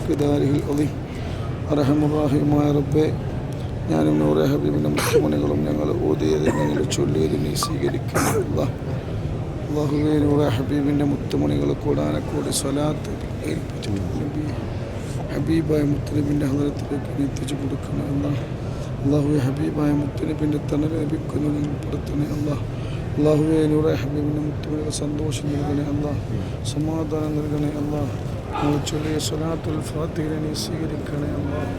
വമിഖ്ദാരിഹിൽ അളീം. അർഹമുർ-റഹീമായ റബ്ബേ, ഞാനും നൂറെ ഹബീബിൻ്റെ മുത്തുമണികളും ഞങ്ങൾ ഓതിയത് ഞങ്ങൾ ചൊല്ലിയത് നീ സ്വീകരിക്കണം അല്ലാഹ്. അല്ലാഹുവേ, നൂറെ ഹബീബിൻ്റെ മുത്തുമണികൾ കൂടാനക്കൂടി സ്വലാത്ത് ഏൽപ്പിച്ചിട്ടുണ്ട് നബി. ഹബീബായ മുത്തുനബിൻ്റെ ഹദറത്തിലേക്ക് എത്തിച്ചു കൊടുക്കണം അല്ലാഹ്. അല്ലാഹുവേ, ഹബീബായ മുത്തുനബിൻ്റെ തണൽ ലഭിക്കുന്ന നിങ്ങൾ പെടുത്തണേ അല്ലാഹ്. അല്ലാഹുവേ, നൂറെ ഹബീബിൻ്റെ മുത്തുമണികൾ സന്തോഷം നൽകണേ അല്ലാഹ്, സമാധാനം നൽകണേ അല്ലാഹ്. ഞങ്ങൾ ചൊല്ലിയ സ്വലാത്തുൽ ഫാത്തിഹയെ നീ സ്വീകരിക്കണേ അല്ലാഹ്.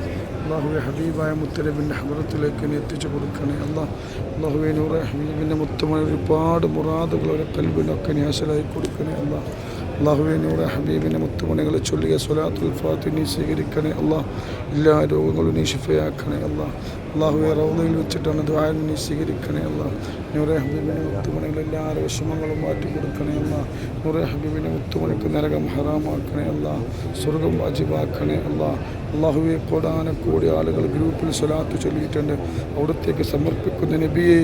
അല്ലാഹുവേ, ഹബീബായ മുത്തുനബിൻ്റെ ഹദറത്തിലേക്ക് നീ എത്തിച്ചു കൊടുക്കണേ അല്ലാഹ്. അല്ലാഹുവേ, നൂറെ ഹബീബിൻ്റെ മുത്തുമണി ഒരുപാട് മുറാദുകൾ ഒരു കൽബിനൊക്കെ നീ ഹാസിലായി കൊടുക്കണേ അല്ലാഹ്. അല്ലാഹുവേ, നൂറെ ഹബീബിൻ്റെ മുത്തുമണികൾ ചൊല്ലിയ സ്വലാത്തുൽ ഫാത്തിഹ നീ സ്വീകരിക്കണേ അല്ലാഹ്. എല്ലാ രോഗങ്ങളും നീ ശിഫയാക്കണേ അല്ലാഹ്. അല്ലാഹുവേ, റൗളയിൽ വെച്ചിട്ടാണ് ദുആ നീ സ്വീകരിക്കണേ അല്ലാഹ്. നൂറെ ഹബീബിൻ്റെ മുത്തുമണികൾ എല്ലാ വിഷമങ്ങളും മാറ്റി കൊടുക്കണേ അല്ലാഹ്. നൂറെ ഹബീബിൻ്റെ മുത്തുമണിക്ക് നരകം ഹറാമാക്കണേ അല്ലാഹ്, സ്വർഗം വാജിബാക്കണേ അല്ലാഹ്. അല്ലാഹുവേ, കോടാനക്കോടി ആളുകൾ ഗ്രൂപ്പിൽ സ്വലാത്ത് ചൊല്ലിയിട്ടുണ്ട്. അവിടത്തേക്ക് സമർപ്പിക്കുന്ന നബിയെ,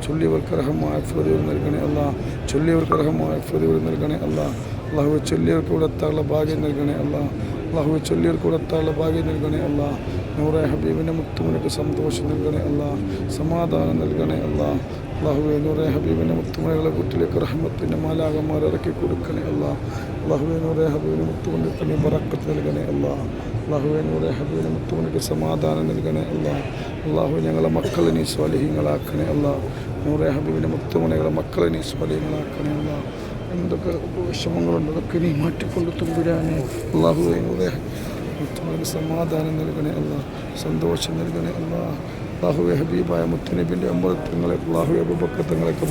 ചൊല്ലിയവർക്ക് അർഹമായ ഫിറൂർ നൽകണേ അല്ലാഹ്. ചൊല്ലിയവർക്ക് അർഹമായ ഫിറൂർ നൽകണേ അല്ലാഹ്. അല്ലാഹുവേ, ചൊല്ലിയവർക്ക് ഇവിടെ എത്താനുള്ള ഭാഗ്യം നൽകണേ അല്ലാഹ്. അല്ലാഹുവേ, ചൊല്ലിയവർക്ക് ഇവിടെ എത്താനുള്ള ഭാഗ്യം നൽകണേ അല്ലാഹ്. നൂറെ ഹബീബിൻ്റെ മുത്തുമണിക്ക് സന്തോഷം നൽകണേ അല്ലാഹ്, സമാധാനം നൽകണേ അല്ലാഹ്. അല്ലാഹുവേ, നൂറെ ഹബീബിൻ്റെ മുത്തുമണികളെ വീട്ടിലേക്ക് റഹ്മത്തിൻ്റെ മാലാകന്മാർ ഇറക്കി കൊടുക്കണേ അല്ലാഹ്. അല്ലാഹുവേ, നൂറെ ഹബീബിൻ്റെ മുത്തുമണിക്ക് നീ ബറക്കത്ത് നൽകണേ അല്ലാഹ്. അല്ലാഹുവേ, നൂറെ ഹബീബിൻ്റെ മുത്തുമണിക്ക് സമാധാനം നൽകണേ അല്ലാഹ്. അല്ലാഹുവേ, ഞങ്ങളെ മക്കളെ നീ സ്വാലിഹീങ്ങളാക്കണേ അല്ലാഹ്. നൂറെ ഹബീബിൻ്റെ മുത്തുമണികളെ മക്കളെ നീ സ്വാലിഹീങ്ങളാക്കണേ അല്ലാഹ്. എന്തൊക്കെ വിഷമങ്ങളുണ്ട് അതൊക്കെ നീ മാറ്റിക്കൊണ്ട് തുമ്പുരാനെ. അല്ലാഹുവേ, നൂറെ മുത്തുമണിക്ക് സമാധാനം നൽകണേ അല്ലാഹ്, സന്തോഷം നൽകണേ അല്ലാഹ്. അല്ലാഹുവേ, ഹബീബായ മുത്തുനബിൻ്റെ അമ്പലത്തങ്ങളെ അല്ലാഹുവേ അബൂബക്കർ തങ്ങളെയൊക്കെ